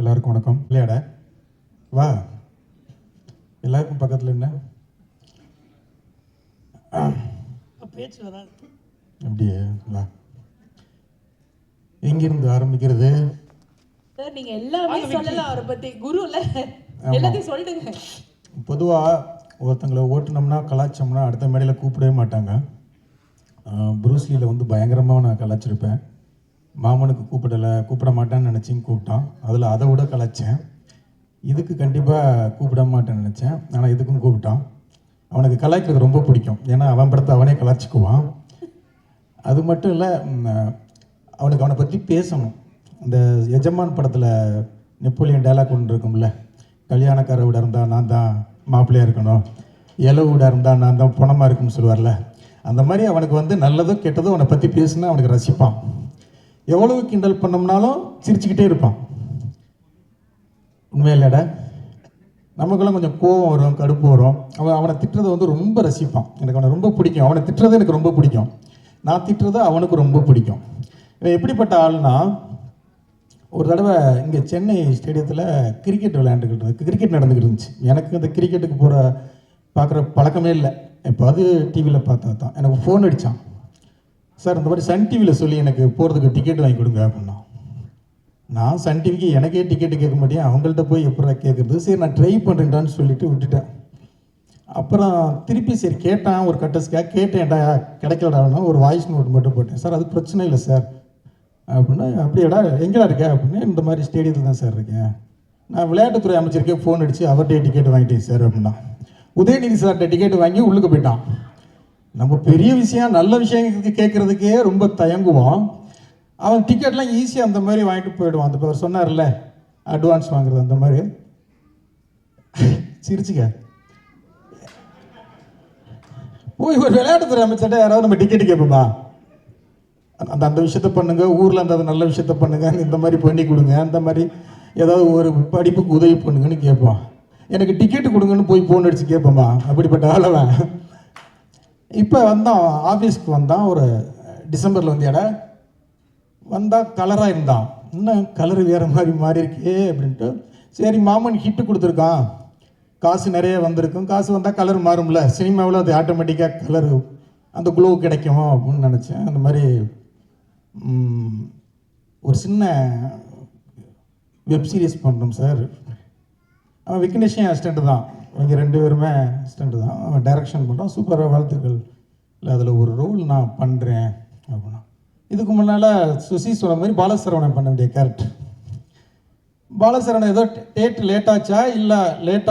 எல்லாருக்கும் வணக்கம். இல்லையாடா வா, எல்லாருக்கும் பக்கத்தில் என்ன பேச்சு வராது. அப்படியே வா. எங்கிருந்து ஆரம்பிக்கிறது? சார் நீங்க எல்லாமே சொல்லலாம் அவரை பத்தி. குருல எல்லாத்தையும் சொல்லிடுங்க. பொதுவாக ஒருத்தங்களை ஓட்டுனோம்னா கலாச்சோம்னா அடுத்த மேடையில் கூப்பிடவே மாட்டாங்க. புரூஸ்லியில் வந்து பயங்கரமாக நான் கலாச்சிருப்பேன். மாமனுக்கு கூப்பிட மாட்டேன்னு நினச்சிங்க கூப்பிட்டான். அதில் அதை விட கலாச்சேன். இதுக்கு கண்டிப்பாக கூப்பிட மாட்டேன்னு நினச்சேன், ஆனால் இதுக்கும் கூப்பிட்டான். அவனுக்கு கலாய்க்கிறது ரொம்ப பிடிக்கும், ஏன்னா அவன் படத்தை அவனே கலாய்ச்சிக்குவான். அது மட்டும் இல்லை, அவனுக்கு அவனை பற்றி பேசணும். இந்த எஜமான் படத்தில் நெப்போலியன் டைலாக் ஒன்று இருக்கும்ல, கல்யாணக்கார வீடாக இருந்தால் நான் தான் மாப்பிள்ளையாக இருக்கணும், இலவு வீடாக இருந்தால் நான் தான் பணமாக இருக்குன்னு சொல்லுவார்ல. அந்த மாதிரி அவனுக்கு வந்து நல்லதோ கெட்டதோ அவனை பற்றி பேசுனா அவனுக்கு ரசிப்பான். எவ்வளவு கிண்டல் பண்ணோம்னாலும் சிரிச்சுக்கிட்டே இருப்பான். உண்மையில்லடா, நமக்கெல்லாம் கொஞ்சம் கோபம் வரும், கடுப்பு வரும். அவனை திட்டுறதை வந்து ரொம்ப ரசிப்பான். எனக்கு அவனை ரொம்ப பிடிக்கும். அவனை திட்டுறது எனக்கு ரொம்ப பிடிக்கும். நான் திட்டுறது அவனுக்கு ரொம்ப பிடிக்கும். இவன் எப்படிப்பட்ட ஆள்னா, ஒரு தடவை இங்கே சென்னை ஸ்டேடியத்தில் கிரிக்கெட் விளையாண்டுக்கிட்டு இருந்தது, கிரிக்கெட் நடந்துக்கிட்டு இருந்துச்சு. எனக்கு இந்த கிரிக்கெட்டுக்கு பார்க்குற பழக்கமே இல்லை. இப்போ அது டிவியில் பார்த்தா தான். எனக்கு ஃபோன் அடித்தான், சார் இந்த மாதிரி சன் டிவியில் சொல்லி எனக்கு போகிறதுக்கு டிக்கெட் வாங்கி கொடுங்க அப்படின்னா. நான் சன் டிவிக்கு எனக்கே டிக்கெட்டு கேட்க மாட்டேன், அவங்கள்ட்ட போய் எப்படா கேட்குறது. சரி நான் ட்ரை பண்ணுறேன்டான்னு சொல்லிட்டு விட்டுட்டேன். அப்புறம் திருப்பி சரி கேட்டேன், ஒரு கட்டஸ்க்காக கேட்டேன்டா, கிடைக்கலடான்னா ஒரு வாய்ஸ் நோட் மட்டும் போட்டேன். சார் அது பிரச்சனை இல்லை சார் அப்படின்னா. அப்படியேடா எங்கடா இருக்கேன் அப்படின்னு. இந்த மாதிரி ஸ்டேடியத்தில் தான் சார் இருக்கேன், நான் விளையாட்டுத்துறை அமைச்சருக்கே ஃபோன் அடித்து அவர்கிட்டே டிக்கெட் வாங்கிட்டேன் சார் அப்படின்னா. உதயநிதி சார்கிட்ட டிக்கெட் வாங்கி உள்ளுக்கு போயிட்டான். நம்ம பெரிய விஷயம் நல்ல விஷயங்களுக்கு கேட்குறதுக்கே ரொம்ப தயங்குவோம். அவன் டிக்கெட்லாம் ஈஸியாக அந்த மாதிரி வாங்கிட்டு போயிடுவான். அந்த அவர் சொன்னார்ல அட்வான்ஸ் வாங்குறது, அந்த மாதிரி சிரிச்சுக்க போய் ஒரு விளையாட்டுத்துறை அமைச்சர்கிட்ட யாராவது நம்ம டிக்கெட்டு கேட்போமா? அந்த விஷயத்த பண்ணுங்க, ஊரில் அந்த நல்ல விஷயத்த பண்ணுங்க, இந்த மாதிரி பண்ணி கொடுங்க, அந்த மாதிரி ஏதாவது ஒரு படிப்புக்கு உதவி பண்ணுங்கன்னு கேட்பான். எனக்கு டிக்கெட்டு கொடுங்கன்னு போய் ஃபோன் அடித்து கேட்போமா? அப்படிப்பட்ட ஆளவன். இப்போ வந்தான், ஆஃபீஸ்க்கு வந்தான், ஒரு டிசம்பரில் வந்தியாடா வந்தால் கலராக இருந்தான். இன்னும் கலரு வேறு மாதிரி மாறி இருக்கே அப்படின்ட்டு. சரி மாமன் ஹிட்டு கொடுத்துருக்கான், காசு நிறைய வந்திருக்கும், காசு வந்தால் கலர் மாறும்ல, சினிமாவில் அது ஆட்டோமேட்டிக்காக கலரு அந்த க்ளோ கிடைக்கும் அப்படின்னு நினச்சேன். அந்த மாதிரி ஒரு சின்ன வெப் சீரிஸ் பண்ணுறோம் சார். அவன் விக்னேஷன் அசிஸ்டண்ட்டு தான், இவங்க 2 பேருமே அசிஸ்டண்ட்டு தான். அவன் டைரக்ஷன் பண்ணுறான், சூப்பராக வாழ்த்துக்கள், இல்லை அதில் ஒரு ரோல் நான் பண்ணுறேன் அப்படின்னா. இதுக்கு முன்னால் சுசி சொன்ன மாதிரி பாலசரவணன் பண்ண வேண்டிய கேரக்டர். பாலசரவணன் ஏதோ டேட் லேட் ஆச்சா இல்லை லேட்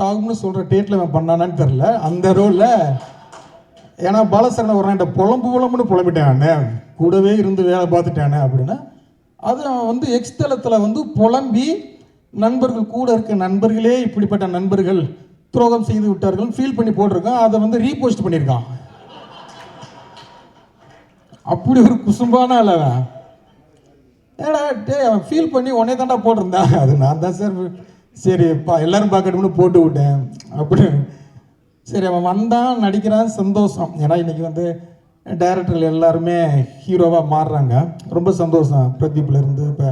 ஆகும்னு சொல்கிற டேட்டில் அவன் பண்ணானான்னு தெரில அந்த ரோலில். ஏன்னா பாலசரவணன் ஒரு நாள் புலம்புன்னு புலம்பிட்டானே, கூடவே இருந்து வேலை பார்த்துட்டானே அப்படின்னா. அது வந்து எக்ஸ்தலத்தில் வந்து புலம்பி நண்பர்கள் கூட இருக்க நண்பர்களே இப்படிப்பட்ட நண்பர்கள் துரோகம் செய்து விட்டார்கள் ஃபீல் பண்ணி போட்டிருக்கான். அதை வந்து ரீபோஸ்ட் பண்ணியிருக்கான். அப்படி ஒரு குசும்பான அளவன். ஏடா டே அவன் ஃபீல் பண்ணி உடனே தாண்டா போட்டிருந்தான். அது நான் தான் சார், சரிப்பா எல்லாரும் பார்க்கணும்னு போட்டு விட்டேன் அப்படி. சரி அவன் வந்தான், நடிக்கிறான், சந்தோஷம். ஏன்னா இன்றைக்கி வந்து டைரக்டர்கள் எல்லாருமே ஹீரோவாக மாறுறாங்க, ரொம்ப சந்தோஷம். பிரதீப்லேருந்து இப்போ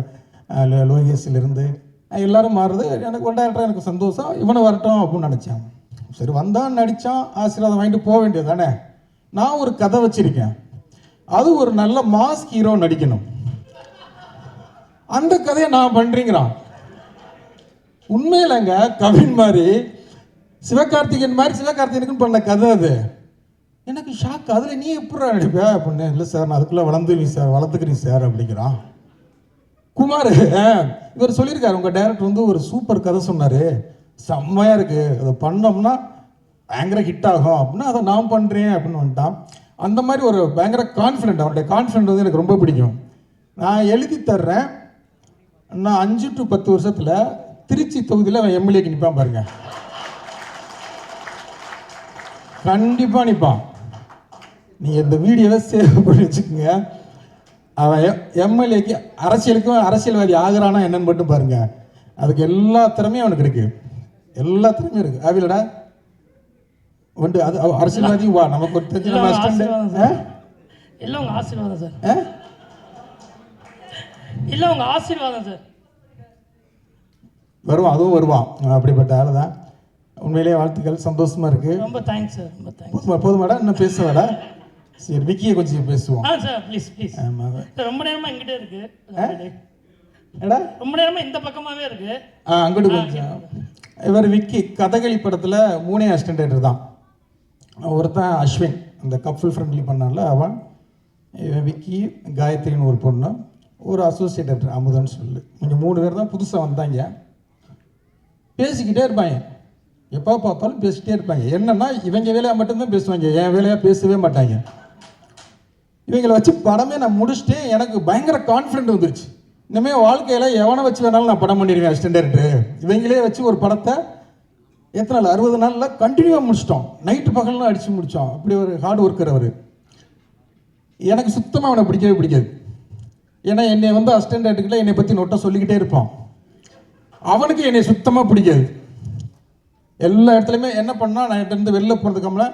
லோகேஷ்லேருந்து எல்லோரும் மாறுறது எனக்கு ஒரு டைரக்டர், எனக்கு சந்தோஷம். இவனை வரட்டும் அப்படின்னு நினச்சேன். சரி வந்தான், நடித்தான், ஆசீர்வாதம் வாங்கிட்டு போக வேண்டியது தானே. நான் ஒரு கதை வச்சுருக்கேன், அது ஒரு நல்ல மாஸ் ஹீரோ நடிக்கணும், அந்த கதையை நான் பண்ணுறீங்கிறான். உண்மையிலங்க கவின் மாதிரி சிவகார்த்திகேயன் மாதிரி சிவகார்த்திகேயனுக்குன்னு பண்ண கதை அது. எனக்கு ஷாக். அதில் நீ எப்படி நடிப்ப அப்படின்னு. இல்லை சார் நான் அதுக்குள்ளே வளர்த்துக்கிறீங்க சார் அப்படிங்கிறான். குமார் இவர் சொல்லியிருக்காரு, உங்கள் டைரக்டர் வந்து ஒரு சூப்பர் கதை சொன்னார், செம்மையாக இருக்குது, அதை பண்ணோம்னா பயங்கர ஹிட் ஆகும் அப்படின்னா அதை நான் பண்ணுறேன் அப்படின்னு வந்துட்டான். அந்த மாதிரி ஒரு பயங்கர கான்ஃபிடென்ட், அவனுடைய கான்ஃபிடென்ட் வந்து எனக்கு ரொம்ப பிடிக்கும். நான் எழுதி தர்றேன், நான் 5 to 10 வருஷத்தில் திருச்சி தொகுதியில் அவன் எம்எல்ஏக்கு நிற்பான் பாருங்க, கண்டிப்பாக நிற்பான். நீங்கள் இந்த வீடியோவை சேவ் பண்ணி வச்சுக்கோங்க. அவன் எம்எல்ஏக்கு அரசியலுக்கும் அரசியல்வாதி ஆகிறானா என்னன்னு மட்டும் பாருங்க. அதுக்கு எல்லா திறமையும் அவனுக்கு இருக்கு, எல்லா திறமையும் இருக்கு. ஆவிலடா வந்து அது அரசியல்வாதி வா, நமக்கு ஒரு தெரிஞ்ச எல்லாம் உங்க ஆசீர்வாதம் சார், இல்லை உங்க ஆசீர்வாதம் சார். வருவான், அதுவும் வருவான். அப்படிப்பட்ட ஆள் தான். உண்மையிலேயே வாழ்த்துக்கள், சந்தோஷமாக இருக்குது. ரொம்ப தேங்க்ஸ் சார், ரொம்ப தேங்க்ஸ். போதுமாடா, இன்னும் பேசுவாடா? சரி, விக்கியை கொஞ்சம் பேசுவோம். Sir please please. ஆமாம், ரொம்ப நேரமாக எங்கிட்டே இருக்கு. ஏடா ரொம்ப நேரமாக இந்த பக்கமாகவே இருக்கு. அங்கிட்டு கொஞ்சம். இவர் விக்கி கதகளி படத்தில் 3 அசிஸ்டன்ட் தான். ஒருத்தன் அஸ்வின், அந்த கப்புள் ஃப்ரெண்ட்லி பண்ணால அவன். இவன் விக்கி, காயத்ரின்னு ஒரு பொண்ணு, ஒரு அசோசியேட் டைரக்டர் அமுதன்னு சொல்லு. இங்கே 3 பேர் தான் புதுசாக வந்தாங்க. பேசிக்கிட்டே இருப்பாங்க, எப்போ பார்த்தாலும் பேசிக்கிட்டே இருப்பாங்க. என்னன்னா இவங்க வேலையாக மட்டும்தான் பேசுவாங்க, என் வேலையாக பேசவே மாட்டாங்க. இவங்களை வச்சு படமே நான் முடிச்சுட்டு எனக்கு பயங்கர கான்ஃபிடென்ட் வந்துருச்சு. இனிமேல் வாழ்க்கையில் எவனை வச்சு வேணாலும் நான் படம் பண்ணிடுவேன் அசிஸ்டன்ட் டைரக்டர். இவங்களே வச்சு ஒரு படத்தை எத்தனை நாள், 60 நாளில் கண்டினியூவாக முடிச்சிட்டோம். நைட்டு பகல்லாம் அடித்து முடித்தோம். அப்படி ஒரு ஹார்ட் ஒர்க்கர் அவர். எனக்கு சுத்தமாக அவனை பிடிக்கவே பிடிக்காது. ஏன்னா என்னை வந்து அசிஸ்டன்ட் டைரக்டர்கிட்ட என்னை பற்றி நோட்டை சொல்லிக்கிட்டே இருப்பான். அவனுக்கு என்னை சுத்தமாக பிடிக்காது. எல்லா இடத்துலையுமே என்ன பண்ணால் நான் இருந்து வெளில போகிறதுக்காமல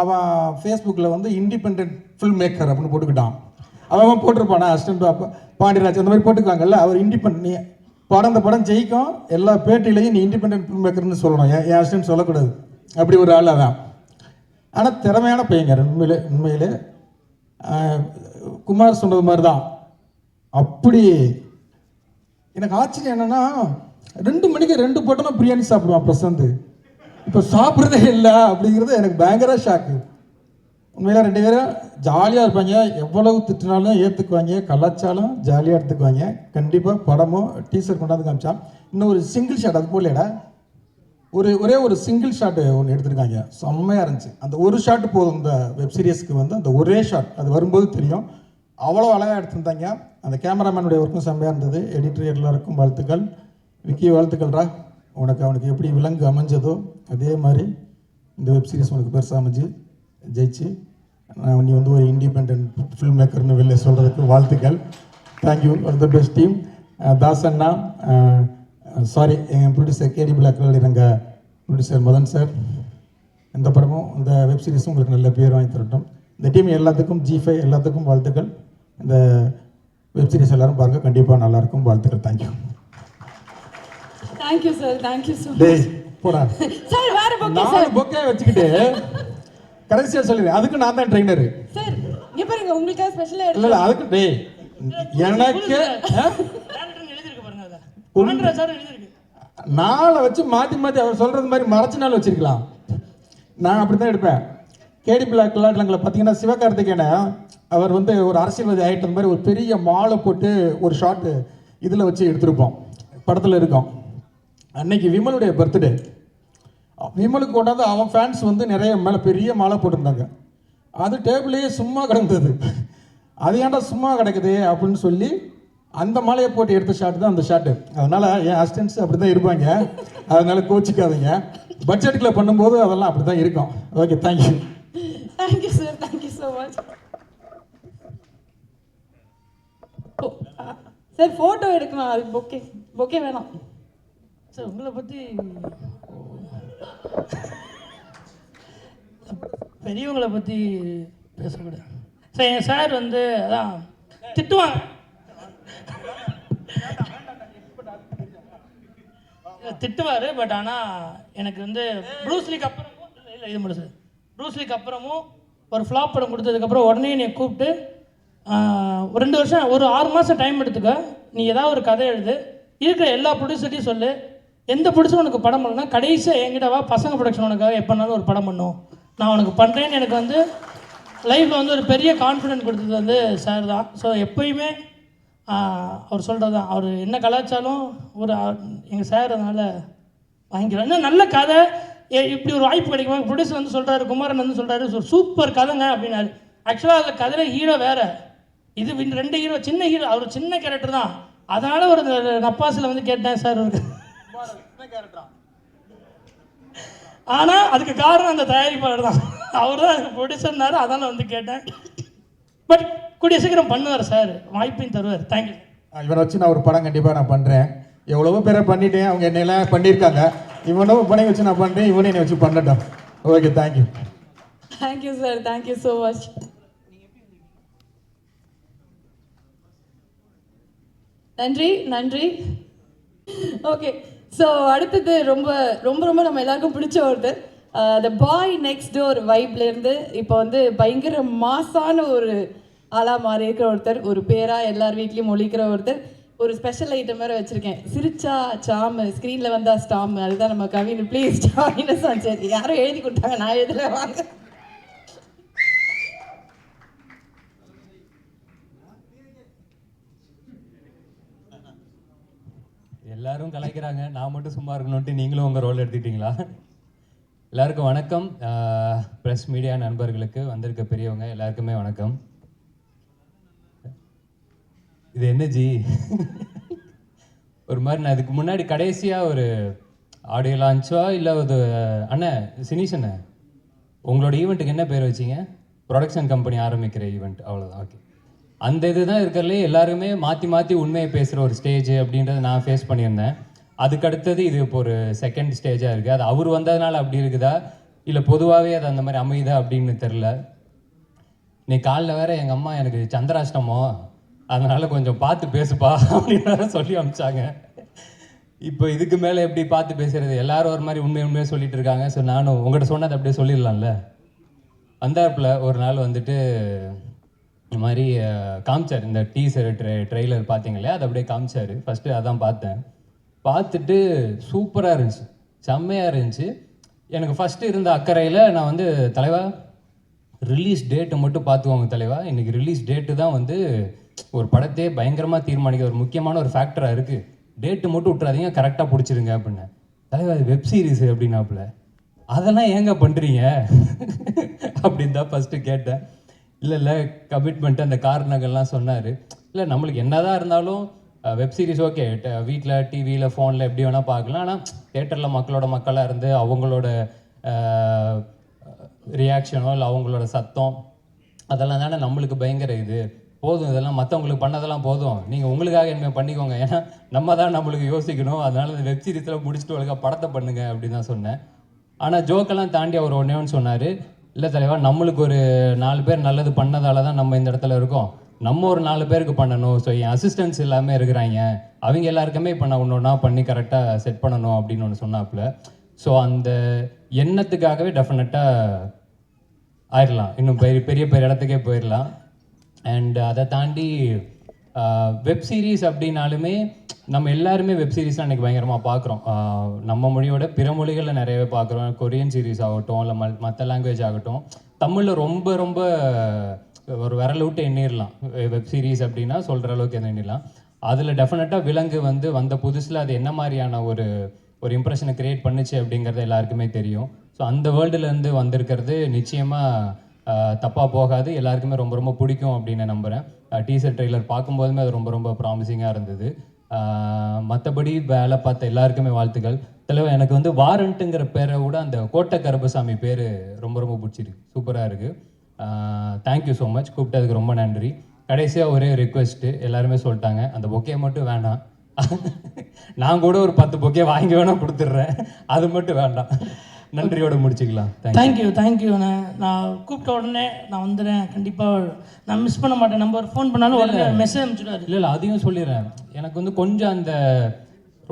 அவன் ஃபேஸ்புக்கில் வந்து இண்டிபெண்ட் ஃபில்ம் மேக்கர் அப்படின்னு போட்டுக்கிட்டான். அவன் போட்டிருப்பானா அசிஸ்டன்ட் பாண்டியராஜ் அந்த மாதிரி போட்டுக்குவாங்கல்ல. அவர் இண்டிபெண்ட் படம், அந்த படம் ஜெயிக்கும், எல்லா பேட்டிலையும் நீ இண்டிபெண்ட் ஃபில்ம் மேக்கர்னு சொல்லணும், என் அசிஸ்டன்ட் சொல்லக்கூடாது. அப்படி ஒரு ஆள் அவன். ஆனால் திறமையான பையங்க உண்மையிலே. குமார் சொன்னது மாதிரி தான். அப்படி எனக்கு ஆச்சரியம் என்னென்னா 2 மணிக்கு 2 பட்டனா பிரியாணி சாப்பிடுவான் பிரசாந்த். இப்போ சாப்பிட்றதே இல்லை அப்படிங்கிறது எனக்கு பயங்கர ஷாக்கு. உண்மையில 2 பேரும் ஜாலியாக இருப்பாங்க. எவ்வளவு திட்டினாலும் ஏற்றுக்குவாங்க, கலாச்சாரம் ஜாலியாக எடுத்துக்குவாங்க. கண்டிப்பாக படமோ டீசர் கொண்டாந்து காமிச்சான். இன்னும் ஒரு சிங்கிள் ஷாட், அது போலேடா ஒரே ஒரு சிங்கிள் ஷாட்டு ஒன்று எடுத்திருக்காங்க, செம்மையாக இருந்துச்சு. அந்த ஒரு ஷாட்டு போதும் இந்த வெப் சீரிஸ்க்கு வந்து. அந்த ஒரே ஷாட் அது வரும்போது தெரியும், அவ்வளோ அழகாக எடுத்திருந்தாங்க. அந்த கேமராமேனுடைய ஒர்க்கும் செம்மையாக இருந்தது. எடிட்டர் எல்லாருக்கும் வாழ்த்துக்கள். விக்கி வாழ்த்துக்கள்ரா. அவனுக்கு எப்படி விலங்கு அமைஞ்சதோ அதே மாதிரி இந்த வெப் சீரிஸ் உனக்கு பெருசாக அமைஞ்சு ஜெயிச்சு நீ வந்து ஒரு இண்டிபெண்ட் ஃபில்ம் மேக்கர்னு வெளில சொல்கிறதுக்கு வாழ்த்துக்கள். Thank you, all the best team. தாசண்ணா, சாரி, எங்கள் ப்ரொடியூசர் கேடி பிளாக்ல எங்கள் ப்ரொடியூசர் மதன் சார். இந்த படமும் இந்த வெப் சீரிஸும் உங்களுக்கு நல்ல பேர் வாங்கி தரட்டும். இந்த டீம் எல்லாத்துக்கும், G5 எல்லாத்துக்கும் வாழ்த்துக்கள். இந்த வெப் சீரிஸ் எல்லாரும் பாருங்க, கண்டிப்பாக நல்லாயிருக்கும். வாழ்த்துக்கள். Thank you. Thank you sir, thank you so டேய் போடா சார். வேற பொக்கே நான் சார், பொக்கே வச்சுக்கிட்டு கடைசியாக சொல்லிடுறேன், அதுக்கு நான் தான் ட்ரெயினரு சார். இங்க பாருங்க, உங்களுக்காக ஸ்பெஷலா இல்லை இல்லை, அதுக்கு டேய் எனக்கு எழுதிருக்கு பாருங்க, அதை பாண்டியராஜ் சார் எழுதிருக்கு. நாளை வச்சு மாற்றி மாற்றி அவர் சொல்கிறது மாதிரி மறைச்ச நாள் வச்சிருக்கலாம். நான் அப்படி தான் எடுப்பேன். கேடி பிளாக் விளையாட்டுலங்களை பார்த்தீங்கன்னா சிவகார்த்திகேயனை அவர் வந்து ஒரு அரசியல்வாதி ஆகிட்ட மாதிரி ஒரு பெரிய மாலை போட்டு ஒரு ஷாட்டு இதில் வச்சு எடுத்திருப்போம், படத்தில் இருக்கோம். அன்னைக்கு விமலுடைய பர்த்டே. விமலுக்கு கொண்டாந்து அவன் ஃபேன்ஸ் வந்து நிறைய மேலே பெரிய மாலை போட்டிருந்தாங்க. அது டேபிளையே சும்மா கிடந்தது. அது ஏன்டா சும்மா கிடக்குது அப்படின்னு சொல்லி அந்த மாலையை போட்டு எடுத்த ஷாட் தான் அந்த ஷாட்டு. அதனால் என் அசிஸ்டன்ஸ் அப்படி தான் இருப்பாங்க, அதனால கோச்சிக்காதீங்க. பட்ஜெட்டில் பண்ணும்போது அதெல்லாம் அப்படி தான் இருக்கும். Okay, thank you. Thank you sir, thank you so much. Sir photo எடுக்கணும், அது பொக்கே வேணாம் சார். உங்களை பற்றி பெரியவங்களை பற்றி பேசக்கூடாது சார். என் சார் வந்து அதான் திட்டுவாங்க, திட்டுவார். பட் ஆனால் எனக்கு வந்து ப்ரூஸ்லிக்கு அப்புறமும் இல்லை இது முடிச்சு ப்ரூஸ்லிக்கு அப்புறமும் ஒரு ஃப்ளாப் படம் கொடுத்ததுக்கப்புறம் உடனே என்னை கூப்பிட்டு ஒரு 2 வருஷம், ஒரு 6 மாதம் டைம் எடுத்துக்க, நீ ஏதாவது ஒரு கதை எழுது, இருக்கிற எல்லா ப்ரொடியூசர்ட்டையும் சொல்லு, எந்த ப்ரொடியூசர் உனக்கு படம் பண்ணணும்னா கடைசியாக என்கிட்ட வா, பசங்க ப்ரொடக்ஷன் உனக்காக எப்போனாலும் ஒரு படம் பண்ணும், நான் உனக்கு பண்ணுறேன்னு எனக்கு வந்து லைஃப்பில் வந்து ஒரு பெரிய கான்ஃபிடென்ட் கொடுத்தது வந்து சார் தான். ஸோ எப்போயுமே அவர் சொல்கிறது தான், அவர் என்ன கலாச்சாரம் ஒரு எங்கள் சார் அதனால் வாங்கிக்கிறோம். இன்னும் நல்ல கதை, இப்படி ஒரு வாய்ப்பு கிடைக்குமா? ப்ரொடியூசர் வந்து சொல்கிறாரு, குமாரன் வந்து சொல்கிறாரு, சூப்பர் கதைங்க அப்படின்னாரு. ஆக்சுவலாக அந்த கதையில் ஹீரோ வேறு, இது 2 ஹீரோ, சின்ன ஹீரோ, அவர் சின்ன கேரக்டர் தான். அதனால் ஒரு நப்பாசில் வந்து கேட்டேன் சார் இருக்கு. ஆனால் அதுக்கு காரணம் அந்த தயாரிப்பாளர் தான், அவர் தான் அதுக்கு ப்ரொடியூசர்னாரு, அதனால் வந்து கேட்டேன். பட் கூடிய சீக்கிரம் பண்ணுவார் சார், வாய்ப்பையும் தருவார். தேங்க்யூ. இவனை வச்சு நான் ஒரு படம் கண்டிப்பாக நான் பண்ணுறேன். எவ்வளவோ பேரை பண்ணிட்டேன், அவங்க என்னெல்லாம் பண்ணியிருக்காங்க. இவனும் பணம் வச்சு நான் பண்ணுறேன், இவனை என்னை வச்சு பண்ணட்டும். Okay, thank you. Thank you sir, thank you so much. நன்றி. ஓகே ஸோ அடுத்தது ரொம்ப ரொம்ப ரொம்ப நம்ம எல்லாருக்கும் பிடிச்ச ஒருத்தர், த பாய் நெக்ஸ்ட் டோர் வைப்லேருந்து இப்போ வந்து பயங்கர மாசான ஒரு ஆளாக மாறி இருக்கிற ஒருத்தர், ஒரு பேராக எல்லார் வீட்லேயும் ஒழிக்கிற ஒருத்தர், ஒரு ஸ்பெஷல் ஐட்டம் வேறு வச்சுருக்கேன். சிரிச்சா சாமு, ஸ்க்ரீனில் வந்தால் ஸ்டாமு. அதுதான் நம்ம கவின். ப்ளீஸ் ஜாயின் சரி, யாரும் எழுதி கொடுத்தாங்க, நான் எழுதல, வாங்க. எல்லாரும் கலாய்க்கிறாங்க, நான் மட்டும் சும்மா இருக்கணும்ட்டு நீங்களும் உங்கள் ரோல் எடுத்துக்கிட்டீங்களா? எல்லாருக்கும் வணக்கம். ப்ரெஸ் மீடியா நண்பர்களுக்கு, வந்திருக்க பெரியவங்க எல்லாருக்குமே வணக்கம். இது என்ன ஜி ஒரு மாதிரி நான் இதுக்கு முன்னாடி கடைசியாக ஒரு ஆடியோ லான்ச்சோ இல்லை ஒரு அண்ணன் சினிஷ் அண்ணன், உங்களோட ஈவெண்ட்டுக்கு என்ன பேர் வச்சிங்க? ப்ரொடக்ஷன் கம்பெனி ஆரம்பிக்கிற ஈவெண்ட், அவ்வளோதான். ஓகே, அந்த இது தான் இருக்கிறதுலே எல்லாருமே மாற்றி மாற்றி உண்மையை பேசுகிற ஒரு ஸ்டேஜ் அப்படின்றத நான் ஃபேஸ் பண்ணியிருந்தேன். அதுக்கு அடுத்தது இது இப்போ ஒரு செகண்ட் ஸ்டேஜாக இருக்குது. அது அவர் வந்ததுனால அப்படி இருக்குதா இல்லை பொதுவாகவே அது அந்த மாதிரி அமையுதா அப்படின்னு தெரில. இன்னைக்கு காலைல வேற எங்கள் அம்மா எனக்கு சந்திராஷ்டமோ, அதனால் கொஞ்சம் பார்த்து பேசுப்பா அப்படின்னு சொல்லி அனுப்பிச்சாங்க. இப்போ இதுக்கு மேலே எப்படி பார்த்து பேசுறது? எல்லாரும் ஒரு மாதிரி உண்மையாக சொல்லிட்டு இருக்காங்க. ஸோ நானும் உங்கள்கிட்ட சொன்னதை அப்படியே சொல்லிடலாம்ல. வந்தாப்பில் ஒரு நாள் வந்துட்டு இந்த மாதிரி காமிச்சார், இந்த டீசர் ட்ரெய்லர் பார்த்தீங்க இல்லையா, அதை அப்படியே காமிச்சார். ஃபஸ்ட்டு அதான் பார்த்தேன். பார்த்துட்டு சூப்பராக இருந்துச்சு, செம்மையாக இருந்துச்சு. எனக்கு ஃபஸ்ட்டு இருந்த அக்கறையில் நான் வந்து, தலைவா ரிலீஸ் டேட்டை மட்டும் பார்த்துக்கோங்க தலைவா, இன்றைக்கி ரிலீஸ் டேட்டு தான் வந்து ஒரு படத்தையே பயங்கரமாக தீர்மானிக்க ஒரு முக்கியமான ஒரு ஃபேக்டராக இருக்குது. டேட்டு மட்டும் விட்றாதீங்க, கரெக்டாக பிடிச்சிருங்க அப்படின்னு. தலைவா அது வெப் சீரிஸ் அப்படின்னாப்புல. அதெல்லாம் ஏங்க பண்ணுறீங்க அப்படின்னு தான் ஃபஸ்ட்டு கேட்டேன். இல்லை கமிட்மெண்ட்டு அந்த காரணங்கள்லாம் சொன்னார். இல்லை நம்மளுக்கு என்னதான் இருந்தாலும் வெப் சீரிஸ் ஓகே, வீட்டில் டிவியில் ஃபோனில் எப்படி வேணால் பார்க்கலாம். ஆனால் தேட்டரில் மக்களாக இருந்து அவங்களோட ரியாக்ஷனோ இல்லை அவங்களோட சத்தம் அதெல்லாம் தானே நம்மளுக்கு பயங்கர இது. போதும், இதெல்லாம் மற்றவங்களுக்கு பண்ணதெல்லாம் போதும், நீங்கள் உங்களுக்காக என்ன பண்ணிக்கோங்க, ஏன்னா நம்ம தான் நம்மளுக்கு யோசிக்கணும். அதனால் இந்த வெப் சீரிஸில் முடிச்சுட்டு ஒழுங்காக படத்தை பண்ணுங்க அப்படின்னு தான் சொன்னேன். ஆனால் ஜோக்கெல்லாம் தாண்டி அவர் ஒன்றே ஒன்று சொன்னார். இல்லை தலைவா, நம்மளுக்கு ஒரு 4 பேர் நல்லது பண்ணதால தான் நம்ம இந்த இடத்துல இருக்கோம், நம்ம ஒரு 4 பேருக்கு பண்ணணும். ஸோ என் அசிஸ்டன்ஸ் எல்லாமே இருக்கிறாங்க, அவங்க எல்லாருக்குமே இப்போ நான் ஒன்று ஒன்றா பண்ணி கரெக்டாக செட் பண்ணணும் அப்படின்னு ஒன்று சொன்னாப்புல. ஸோ அந்த எண்ணத்துக்காகவே டெஃபினட்டாக ஆயிடலாம், இன்னும் பெரிய பெரிய பெரிய இடத்துக்கே போயிடலாம். அண்ட் அதை தாண்டி வெப் சீரிஸ் அப்படின்னாலுமே நம்ம எல்லாருமே வெப் சீரிஸ்லாம் இன்றைக்கி பயங்கரமாக பார்க்குறோம். நம்ம மொழியோட பிற மொழிகளில் நிறையவே பார்க்குறோம். கொரியன் சீரிஸ் ஆகட்டும், இல்லை மற்ற லாங்குவேஜ் ஆகட்டும். தமிழில் ரொம்ப ரொம்ப ஒரு விரல் விட்டு எண்ணிடலாம் வெப் சீரிஸ் அப்படின்னா, சொல்கிற அளவுக்கு எண்ணிடலாம். அதில் டெஃபினட்டாக விலங்கு வந்து வந்த புதுசில் அது என்ன மாதிரியான ஒரு இம்ப்ரெஷனை க்ரியேட் பண்ணுச்சு அப்படிங்கிறது எல்லாருக்குமே தெரியும். ஸோ அந்த வேர்ல்டுலேருந்து வந்திருக்கிறது நிச்சயமாக தப்பாக போகாது, எல்லாருக்குமே ரொம்ப ரொம்ப பிடிக்கும் அப்படின்னு நம்புகிறேன். டீசர் ட்ரெய்லர் பார்க்கும்போதுமே அது ரொம்ப ரொம்ப ப்ராமிசிங்காக இருந்தது. மற்றபடி வேலை பார்த்த எல்லாருக்குமே வாழ்த்துக்கள். தலைவர், எனக்கு வந்து வாரண்ட்டுங்கிற பேரை விட அந்த கோட்டை கருப்பசாமி பேர் ரொம்ப ரொம்ப பிடிச்சிருக்கு, சூப்பராக இருக்குது. தேங்க்யூ ஸோ மச், கூப்பிட்டதுக்கு ரொம்ப நன்றி. கடைசியாக ஒரே ரெக்வெஸ்ட்டு, எல்லாருமே சொல்லிட்டாங்க அந்த பொக்கே மட்டும் வேண்டாம். நான் கூட ஒரு 10 பொக்கே வாங்கி வேணால் கொடுத்துட்றேன், அது மட்டும் வேண்டாம். நன்றியோடு முடிச்சுக்கலாம். தேங்க்யூ. நான் கூப்பிட்ட உடனே நான் வந்துடுறேன், கண்டிப்பாக நான் மிஸ் பண்ண மாட்டேன். நம்பர் ஃபோன் பண்ணாலும் உடனே மெசேஜ் அனுப்பிச்சுடுவார். இல்லை அதையும் சொல்லிடுறேன். எனக்கு வந்து கொஞ்சம் அந்த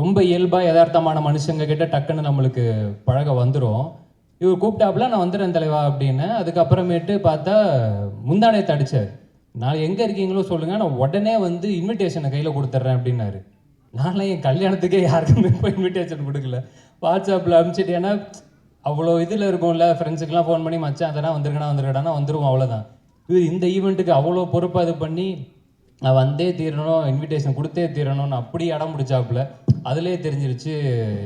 ரொம்ப இயல்பாக யதார்த்தமான மனுஷங்க கிட்ட டக்குன்னு நம்மளுக்கு பழக வந்துடும். இவர் கூப்பிட்டாப்புல நான் வந்துடுறேன் தலைவா அப்படின்னு. அதுக்கப்புறமேட்டு பார்த்தா முந்தானே தடிச்சார். நான் எங்கே இருக்கீங்களோ சொல்லுங்கள், நான் உடனே வந்து இன்விடேஷனை கையில் கொடுத்துட்றேன் அப்படின்னாரு. நான்லாம் என் கல்யாணத்துக்கே யாருக்குமே இப்போ இன்விடேஷன் கொடுக்கல, வாட்ஸ்அப்பில் அனுப்பிச்சிட்டு. ஏன்னா அவ்வளோ இதில் இருக்கும்ல, ஃப்ரெண்ட்ஸுக்கெலாம் ஃபோன் பண்ணி மச்சான் அதெல்லாம் வந்துருக்கடா வந்துருவோம், அவ்வளோதான். இவர் இந்த ஈவெண்ட்டுக்கு அவ்வளோ பொறுப்பாக இது பண்ணி நான் வந்தே தீரணும், இன்விடேஷன் கொடுத்தே தீரணும்னு அப்படி இடம் முடிச்சாப்புல. அதிலே தெரிஞ்சிருச்சு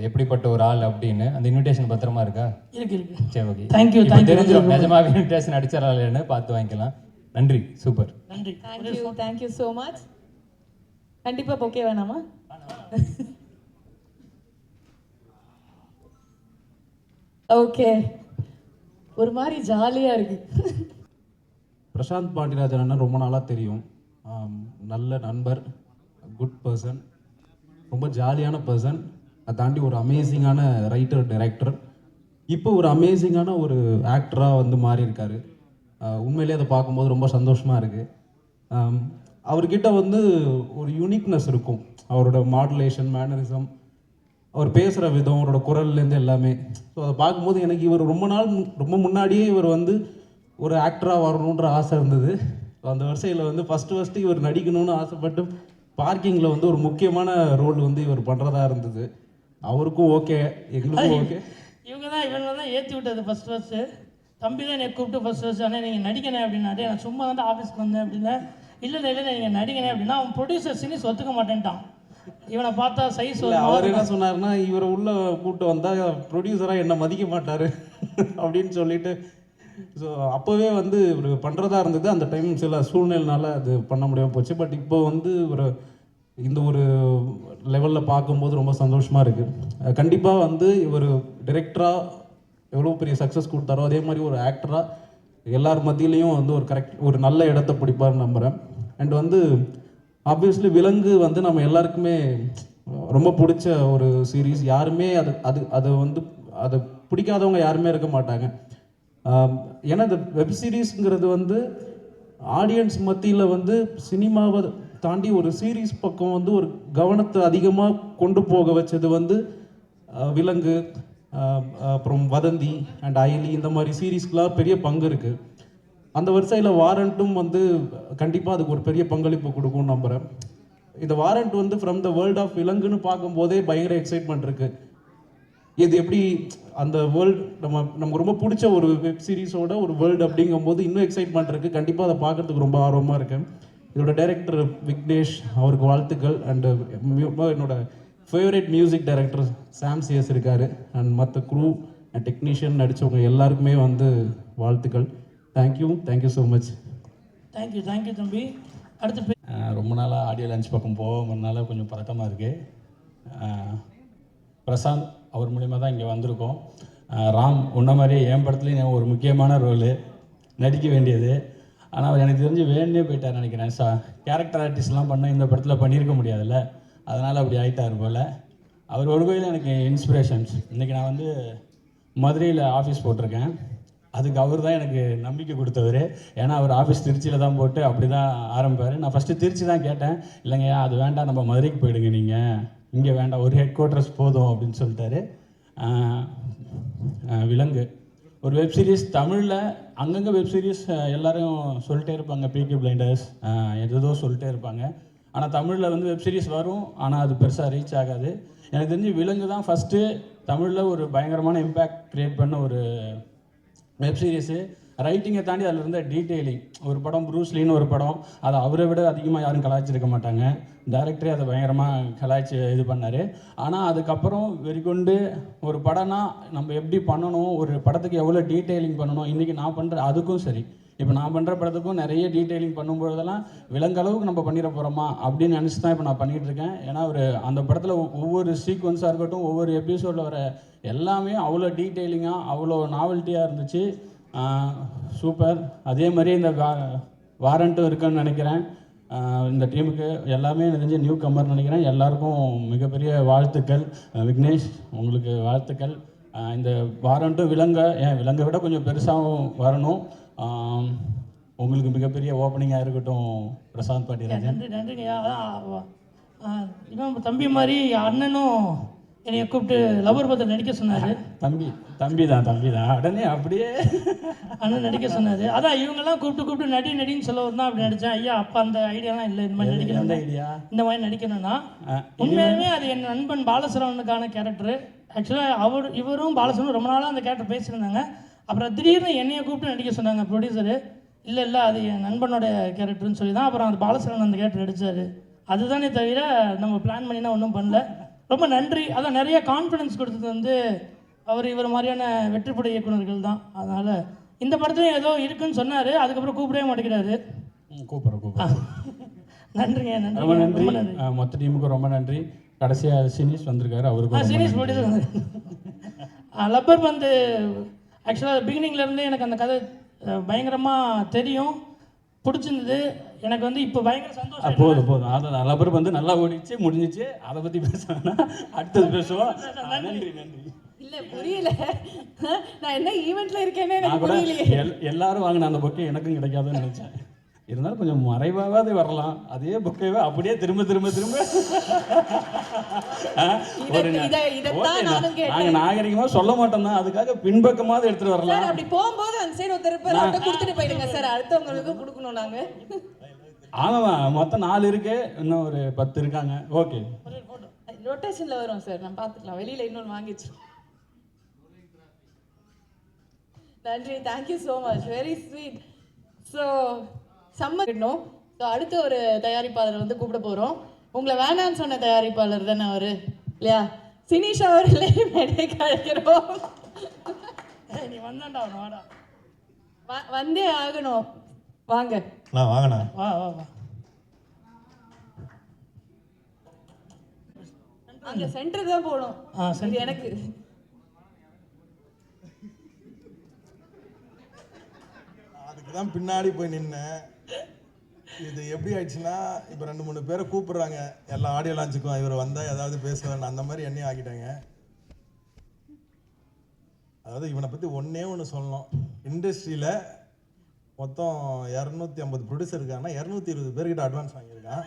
எப்படிப்பட்ட ஒரு ஆள் அப்படின்னு. அந்த இன்விடேஷன் பத்திரமா இருக்கா? இருக்கு. சரி, ஓகே. தேங்க்யூ. தெரிஞ்சிடும் நிஜமாவே இன்விடேஷன் அடிச்சிடறாள்னு பார்த்து வாங்கிக்கலாம். நன்றி, சூப்பர். நன்றி. Thank you so much. கண்டிப்பாக பொக்கே வேணாமா? ஓகே, ஒரு மாதிரி ஜாலியாக இருக்கு. பிரசாந்த் பாண்டியராஜன் அண்ணன் ரொம்ப நாளாக தெரியும். நல்ல நண்பர், குட் பர்சன், ரொம்ப ஜாலியான பர்சன். அதை தாண்டி ஒரு அமேசிங்கான ரைட்டர், டைரக்டர். இப்போ ஒரு அமேசிங்கான ஒரு ஆக்டராக வந்து மாறி இருக்காரு. உண்மையிலே அதை பார்க்கும்போது ரொம்ப சந்தோஷமாக இருக்குது. அவர்கிட்ட வந்து ஒரு யூனிக்னஸ் இருக்கும். அவரோட மாடுலேஷன், மேனரிசம் அவர் பேசுகிற விதம், அவரோட குரல்லேருந்து எல்லாமே. ஸோ அதை பார்க்கும்போது எனக்கு இவர் ரொம்ப முன்னாடியே இவர் வந்து ஒரு ஆக்டராக வரணுன்ற ஆசை இருந்தது. ஸோ அந்த வரிசையில் வந்து ஃபஸ்ட்டு இவர் நடிக்கணும்னு ஆசைப்பட்டு பார்க்கிங்கில் வந்து ஒரு முக்கியமான ரோல் வந்து இவர் பண்ணுறதா இருந்தது. அவருக்கும் ஓகே, எங்களுக்கும் ஓகே. இவங்க தான் ஏற்றி விட்டது ஃபஸ்ட்டு தம்பி தான் என்னை கூப்பிட்டு ஃபஸ்ட்டு ஆனால் நீங்கள் நடிக்கணும் அப்படின்னாரு. நான் சும்மா தான் ஆஃபீஸ்க்கு வந்தேன் அப்படின்னா இல்லை நீங்கள் நடிக்கணும் அப்படின்னா அவன் ப்ரொடியூசர் சினிஸ் ஒத்துக்க மாட்டேன்ட்டான். இவனை பார்த்தா சைஸ் அவர் என்ன சொன்னார்னா, இவரை உள்ள கூப்பிட்டு வந்தால் ப்ரொடியூசராக என்னை மதிக்க மாட்டார் அப்படின்னு சொல்லிட்டு. ஸோ அப்போவே வந்து இவர் பண்ணுறதா இருந்தது. அந்த டைம் சில சூழ்நிலைனால அது பண்ண முடியாமல் போச்சு. பட் இப்போ வந்து இந்த ஒரு லெவலில் பார்க்கும்போது ரொம்ப சந்தோஷமாக இருக்குது. கண்டிப்பாக வந்து இவர் டைரக்டராக எவ்வளோ பெரிய சக்ஸஸ் கொடுத்தாரோ அதே மாதிரி ஒரு ஆக்டராக எல்லார் மத்தியிலையும் வந்து ஒரு நல்ல இடத்த பிடிப்பார்னு நம்புகிறேன். அண்ட் வந்து ஆப்வியஸ்லி விலங்கு வந்து நம்ம எல்லாருக்குமே ரொம்ப பிடிச்ச ஒரு சீரீஸ். யாருமே அது வந்து அதை பிடிக்காதவங்க யாருமே இருக்க மாட்டாங்க. ஏன்னா இந்த வெப் சீரீஸ்ங்கிறது வந்து ஆடியன்ஸ் மத்தியில் வந்து சினிமாவை தாண்டி ஒரு சீரீஸ் பக்கம் வந்து ஒரு கவனத்தை அதிகமாக கொண்டு போக வச்சது வந்து விலங்கு, அப்புறம் வதந்தி அண்ட் அயலி, இந்த மாதிரி சீரீஸ்க்கெலாம் பெரிய பங்கு இருக்குது. அந்த வரிசையில் வாரண்ட்டும் வந்து கண்டிப்பாக அதுக்கு ஒரு பெரிய பங்களிப்பு கொடுக்கும்னு நம்புகிறேன். இந்த வாரண்ட் வந்து ஃப்ரம் த வேர்ல்ட் ஆஃப் விலங்குன்னு பார்க்கும்போதே பயங்கர எக்ஸைட்மெண்ட் இருக்குது. இது எப்படி அந்த வேர்ல்டு நமக்கு ரொம்ப பிடிச்ச ஒரு வெப் சீரிஸோட ஒரு வேர்ல்டு அப்படிங்கும்போது இன்னும் எக்ஸைட்மெண்ட் இருக்குது. கண்டிப்பாக அதை பார்க்குறதுக்கு ரொம்ப ஆர்வமாக இருக்கேன். இதோட டைரக்டர் விக்னேஷ், அவருக்கு வாழ்த்துக்கள். அண்டு என்னோட ஃபேவரட் மியூசிக் டைரக்டர் சாம் சிஎஸ் இருக்கார். அண்ட் மற்ற க்ரூ அண்ட் டெக்னீஷியன் நடித்தவங்க எல்லாருக்குமே வந்து வாழ்த்துக்கள். Thank you so much. தேங்க்யூ தம்பி. அடுத்து ரொம்ப நாளாக ஆடியோ லான்ச் பக்கம் போகிறதுனால கொஞ்சம் பதட்டமாக இருக்குது. பிரசாந்த் அவர் மூலிமா தான் இங்கே வந்திருக்கோம். ராம் உன்ன மாதிரி என் படத்துலேயும் ஒரு முக்கியமான ரோலு நடிக்க வேண்டியது. ஆனால் அவர் எனக்கு தெரிஞ்சு வேணுன்னே போயிட்டார் நினைக்கிறேன். கேரக்டர் ஆர்டிஸ்ட்லாம் பண்ண இந்த படத்தில் பண்ணியிருக்க முடியாதுல்ல, அதனால் அப்படி ஆகிட்டார் போல். அவர் ஒரு வகையில் எனக்கு இன்ஸ்பிரேஷன்ஸ். இன்றைக்கி நான் வந்து மதுரையில் ஆஃபீஸ் போட்டிருக்கேன். அதுக்கு அவர் தான் எனக்கு நம்பிக்கை கொடுத்தவர். ஏன்னா அவர் ஆஃபீஸ் திருச்சியில் தான் போட்டு அப்படி தான் ஆரம்பிப்பார். நான் ஃபஸ்ட்டு திருச்சி தான் கேட்டேன். இல்லைங்கய்யா அது வேண்டாம், நம்ம மதுரைக்கு போயிடுங்க, நீங்கள் இங்கே வேண்டாம், ஒரு ஹெட் குவார்ட்டர்ஸ் போதும் அப்படின்னு சொல்லிட்டாரு. விலங்கு ஒரு வெப் சீரிஸ் தமிழில் அங்கங்கே வெப் சீரிஸ் எல்லோரும் சொல்லிட்டே இருப்பாங்க, பீக்கி பிளைண்டர்ஸ் ஏதோ சொல்லிட்டே இருப்பாங்க. ஆனால் தமிழில் வந்து வெப் சீரிஸ் வரும், ஆனால் அது பெருசாக ரீச் ஆகாது. எனக்கு தெரிஞ்சு விலங்கு தான் ஃபஸ்ட்டு தமிழில் ஒரு பயங்கரமான இம்பேக்ட் க்ரியேட் பண்ண ஒரு வெப் சீரிஸு. ரைட்டிங்கை தாண்டி அதில் இருந்த டீட்டெயிலிங். ஒரு படம் ப்ரூஸ்லின்னு ஒரு படம், அதை அவரை விட அதிகமாக யாரும் கலாய்ச்சிருக்க மாட்டாங்க. டைரக்டரே அதை பயங்கரமாக கலாய்ச்சி இது பண்ணார். ஆனால் அதுக்கப்புறம் வெறிகொண்டு ஒரு படம்னா நம்ம எப்படி பண்ணணும், ஒரு படத்துக்கு எவ்வளோ டீட்டெயிலிங் பண்ணணும். இன்றைக்கி நான் பண்ணுற அதுக்கும் சரி, இப்போ நான் பண்ணுற படத்துக்கும் நிறைய டீட்டெயிலிங் பண்ணும்போதெல்லாம் விலங்களவுக்கு நம்ம பண்ணிட போகிறோமா அப்படின்னு நினச்சி தான் இப்போ நான் பண்ணிகிட்டு இருக்கேன். ஏன்னா அந்த படத்தில் ஒவ்வொரு சீக்வன்ஸாக இருக்கட்டும், ஒவ்வொரு எபிசோடில் வர எல்லாமே அவ்வளோ டீட்டெயிலிங்காக அவ்வளோ நாவல்ட்டியாக இருந்துச்சு. சூப்பர். அதே மாதிரி இந்த வாரண்ட்டும் இருக்குன்னு நினைக்கிறேன். இந்த டீமுக்கு எல்லாமே தெரிஞ்ச நியூ கம்மர் நினைக்கிறேன். எல்லாருக்கும் மிகப்பெரிய வாழ்த்துக்கள். விக்னேஷ் உங்களுக்கு வாழ்த்துக்கள். இந்த வாரண்ட்டும் விலங்கை விட கொஞ்சம் பெருசாகவும் வரணும். உங்களுக்கு மிகப்பெரிய ஓப்பனிங்காக இருக்கட்டும் பிரசாந்த் பாண்டியராஜன். நன்றிங்கய்யா. இவன் தம்பி மாதிரி அண்ணனும் என்னைய கூப்பிட்டு லவர் பத்திரம் நடிக்க சொன்னார். தம்பி தான் உடனே அப்படியே அண்ணன் நடிக்க சொன்னார். அதான் இவங்கெல்லாம் கூப்பிட்டு நடின்னு சொல்ல தான் அப்படி நடித்தேன். ஐயா அப்போ அந்த ஐடியாலாம் இல்லை, இந்த மாதிரி நடிக்கணும், ஐடியா இந்த மாதிரி நடிக்கணும்னா. உண்மையாலுமே அது என் நண்பன் பாலசரவனுக்கான கேரக்டரு. ஆக்சுவலாக இவரும் பாலசரவனும் ரொம்ப நாளாக அந்த கேரக்டர் பேசியிருந்தாங்க. அப்புறம் திடீர்னு என்னையை கூப்பிட்டு நடிக்க சொன்னாங்க ப்ரொடியூசரு. இல்லை அது என் நண்பனோட கேரக்டர்னு சொல்லி தான் அப்புறம் அந்த பாலசரவன் அந்த கேரக்டர் நடித்தார். அதுதானே தவிர நம்ம பிளான் பண்ணினா ஒன்றும் பண்ணல. ரொம்ப நன்றி. அதான் நிறைய கான்ஃபிடன்ஸ் கொடுத்தது வந்து இவர் மாதிரியான வெற்றிப்படை இயக்குநர்கள் தான். அதனால் இந்த படத்துலையும் ஏதோ இருக்குன்னு சொன்னார். அதுக்கப்புறம் கூப்பிடவே மாட்டேங்கிறாரு. கூப்பிட்றேன். நன்றிங்க. ரொம்ப நன்றி. மொத்த டீமுக்கு ரொம்ப நன்றி. கடைசியாக சினிஸ் வந்திருக்காரு, அவருக்கு சினிஸ் போட்டு லப்பர் பந்து. ஆக்சுவலாக பிகினிங்லேருந்தே எனக்கு அந்த கதை பயங்கரமாக தெரியும், பிடிச்சிருந்தது. எனக்கு வந்து இப்போ பயங்கர சந்தோஷம். போதும் அதை லப்பர் வந்து நல்லா ஓடிச்சு, முடிஞ்சிச்சு. அதை பற்றி பேசுவேன்னா அடுத்தது பேசுவோம். நன்றி. இல்லை புரியல, நான் என்ன ஈவெண்ட்டில் இருக்கேன்னு எனக்கு புரியலையே. எல்லாரும் வாங்கின அந்த பொக்கே எனக்கும் கிடைக்காதுன்னு நினச்சேன். இருந்தாலும் கொஞ்சம் மறைவாகவே வரலாம். அதே புக்கைவே அப்படியே திரும்ப திரும்ப திரும்ப இதைத்தான் நானும் கேட்டேன். நாங்கள் நாகரிகமாக சொல்ல மாட்டோம் தான், அதுக்காக பின்பக்கமாவது எடுத்துகிட்டு சார் வரலாம். அப்படி போகும்போது அந்த சைடு ஒருத்தர் இருப்பாரு, அவர்கிட்ட கொடுத்துட்டு போயிடுங்க சார், அடுத்தவங்களுக்கு கொடுக்கணும் நாங்க. ஆமாம்மா, மொத்தம் 4 இருக்கு, இன்னும் ஒரு 10 இருக்காங்க. ஓகே, ரொட்டேஷன்ல வரும் சார், நான் பார்த்துக்கலாம். வெளியில இன்னொன்று வாங்கி வச்சிருக்கோம். நன்றி, thank you so much, very sweet. So சம்மணும். ஸோ அடுத்த ஒரு தயாரிப்பாளர் வந்து கூப்பிட போகிறோம். உங்களை வேணான்னு சொன்ன தயாரிப்பாளர் தானே அவர் இல்லையா? சினிஷ் அவர்களே மேடைக்கு அழைக்கிறோம். நீ வந்தாண்டா வாடா, வந்தே ஆகணும். வாங்க. நான் வாங்கண்ணா. வா வா வா. அங்க சென்டர் தான் போகணும். இது எனக்கு அதுக்கு தான் பின்னாடி போய் நின்னேன். இது எப்படி ஆயிடுச்சுன்னா, இப்போ 2-3 பேரை கூப்பிடுறாங்க எல்லா ஆடியோ லான்ச்சுக்கும், இவர் வந்தால் ஏதாவது பேசுவேன், அந்த மாதிரி என்னையும் ஆக்கிட்டாங்க. அதாவது இவனை பற்றி ஒன்று சொல்லணும். இண்டஸ்ட்ரியில் மொத்தம் 250 ப்ரொடியூசர் இருக்காங்கன்னா 220 பேர்கிட்ட அட்வான்ஸ் வாங்கியிருக்கான்.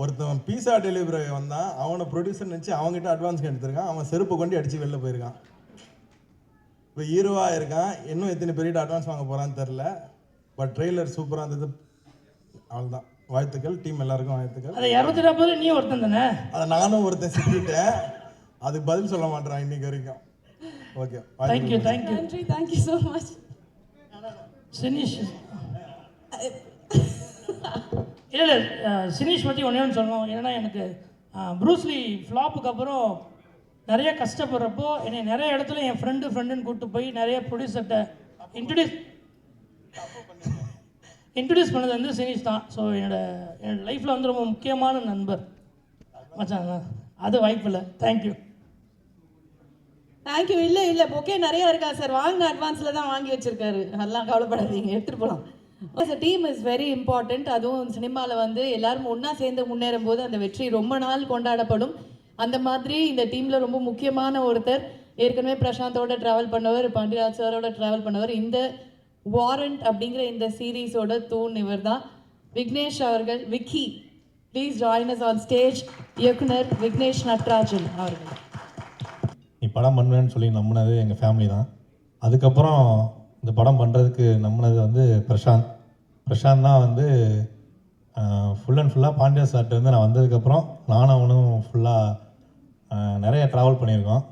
ஒருத்தன் பீஸா டெலிவரி வந்தான், அவனை ப்ரொடியூசர் நினச்சி அவங்ககிட்ட அட்வான்ஸ் எடுத்திருக்கான். அவன் செருப்பை கொண்டு அடித்து வெளில போயிருக்கான். இப்போ ஹீரோவாக இருக்கான், இன்னும் எத்தனை பேர்கிட்ட அட்வான்ஸ் வாங்க போகிறான்னு தெரில. பட் ட்ரெய்லர் சூப்பராக இருந்தது. அவ்வளோதான், வாழ்த்துக்கள், டீம் எல்லாருக்கும் வாழ்த்துக்கள். அதை 240 நீ ஒருத்தன் தானே? அதை நானும் ஒருத்தன் சிக்கிட்டேன், அதுக்கு பதில் சொல்ல மாட்டேறான் இன்னைக்கு வரைக்கும். Okay, thank you thank you. நன்றி, தேங்க்யூ ஸோ மச். சினிஷ் இல்லை சினிஷ் பற்றி ஒன்று சொல்லணும். ஏன்னா எனக்கு ப்ரூஸ்லி ஃப்ளாப்புக்கு அப்புறம் நிறைய கஷ்டப்படுறப்போ என்னை நிறைய இடத்துல என் ஃப்ரெண்டுன்னு கூப்பிட்டு போய் நிறைய ப்ரொடியூசர்கிட்ட இன்ட்ரடியூஸ் பண்ணது வந்து சினிஷ் தான். ஸோ என்னோட லைஃப்பில் வந்து ரொம்ப முக்கியமான நண்பர் மச்சான். அது வாய்ப்பில்லை. Thank you thank you. இல்லை பொக்கே நிறையா இருக்கா சார், வாங்கின அட்வான்ஸில் தான் வாங்கி வச்சிருக்காரு, அதெல்லாம் கவலைப்படாதீங்க, எடுத்துகிட்டு போகலாம். Team is very important. அதுவும் சினிமாவில் வந்து எல்லாரும் ஒன்றா சேர்ந்து முன்னேறும் போது அந்த வெற்றி ரொம்ப நாள் கொண்டாடப்படும். அந்த மாதிரி இந்த டீமில் ரொம்ப முக்கியமான ஒருத்தர், ஏற்கனவே பிரசாந்தோட ட்ராவல் பண்ணவர், பாண்டியராஜ் சாரோட ட்ராவல் பண்ணவர், இந்த வாரண்ட் அப்படிங்கிற இந்த சீரீஸோட தூண் இவர் தான். விக்னேஷ் அவர்கள், Vicky, please join us on stage. இயக்குனர் விக்னேஷ் நட்ராஜன் அவர்கள். நீ படம் பண்ணுவேன்னு சொல்லி நம்பினது எங்கள் ஃபேமிலி தான். அதுக்கப்புறம் இந்த படம் பண்ணுறதுக்கு நம்பினது வந்து பிரசாந்த் தான் வந்து ஃபுல் அண்ட் ஃபுல்லாக பாண்டியா சார்ட்டு வந்து நான் வந்ததுக்கப்புறம் நானும் அவனும் ஃபுல்லாக நிறைய ட்ராவல் பண்ணியிருக்கோம்.